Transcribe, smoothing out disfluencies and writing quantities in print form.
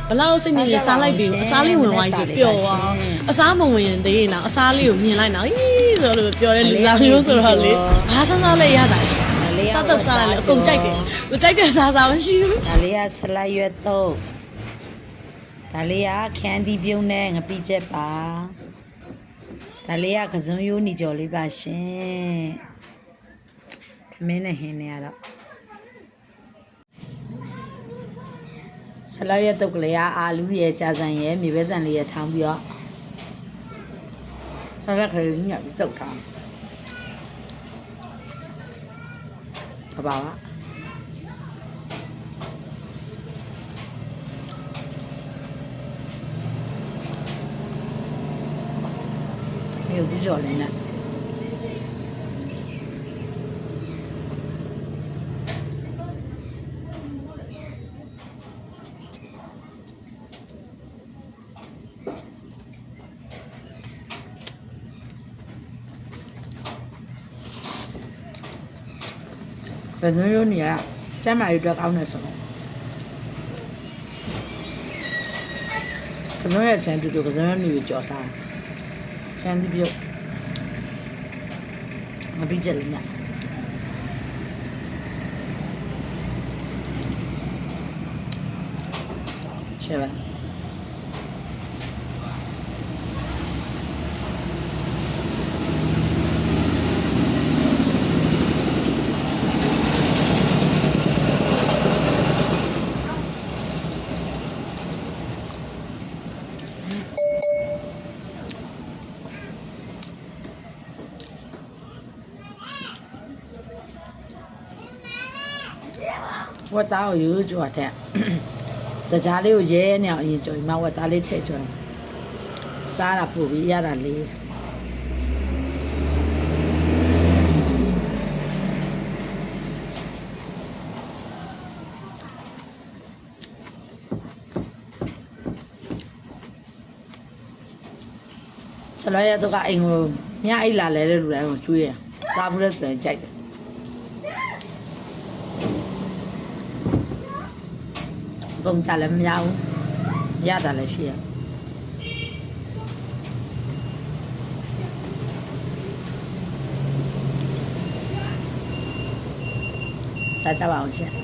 ဘလောက်စိတ်ညစ်စားလိုက်ပြီအစားလေးဝင်သွားပြီဆိုပျော်သွားအစားမဝင်သေးရင်တော့အစားလေးကိုမြင်လိုက်တော့ဟီးဆိုတော့ပျော်တဲ့လူသားမျိုးဆိုတော့လေဘာစားလဲရတာရှိစားတော့စားလိုက်လေအကုန်ကြိုက်တယ်မကြိုက်တဲ့စားမရှိဘူး ဒါလေးကဆလတ်ရွက်တော့ဒါလေးကခန်းဒီပြုံးနဲ့ငပိချက်ပါဒါလေးကကစုံရိုးနေကြော်လေးပါရှင်သမင်းနဲ့ဟင်းနေရတော့ဆလတ်ရွက်တုတ်ကလေးကအာလူရဲ့ကြာဆန်ရဲ့မြေပဲဆန်လေးရဲ့ထောင်းပြီးတော့ဆလတ်ခရီးညက်ပြီးတုတ်ထားဘာပါမြို့ဒီကြော်လေးနဲ့ဘယ်လိုမျိုးနေရကျမ်းမာရေးအတွက်ကောင်းတယ်ဆိုတော့ကစုံရဲ့ဆန်တူတူကစုံရဲ့နေပြီးကြော်စားဆန်ဒီပြုတ်မပြီးကြလိမ့်မယ်ရှယ်ပါဝတ်သားကိုရိုးကြွားတဲ့တကြားလေးကိုရဲနေအောင်အရင်ကြုံမှဝတ်သားလေးထည့်ကြွစားတာပို့ပြီးရတာလေးဆလာရတော့ကအိမ်ကိုညအိတ်လာလဲတဲ့လူတိုင်းကိုကျွေးရစားဘူးတဲ့ဆိုရင်ကြိုက်တယ်ကုန်ကြလည်းမရဘူးရတာလည်းရှိရစားကြပါအောင်ရှင်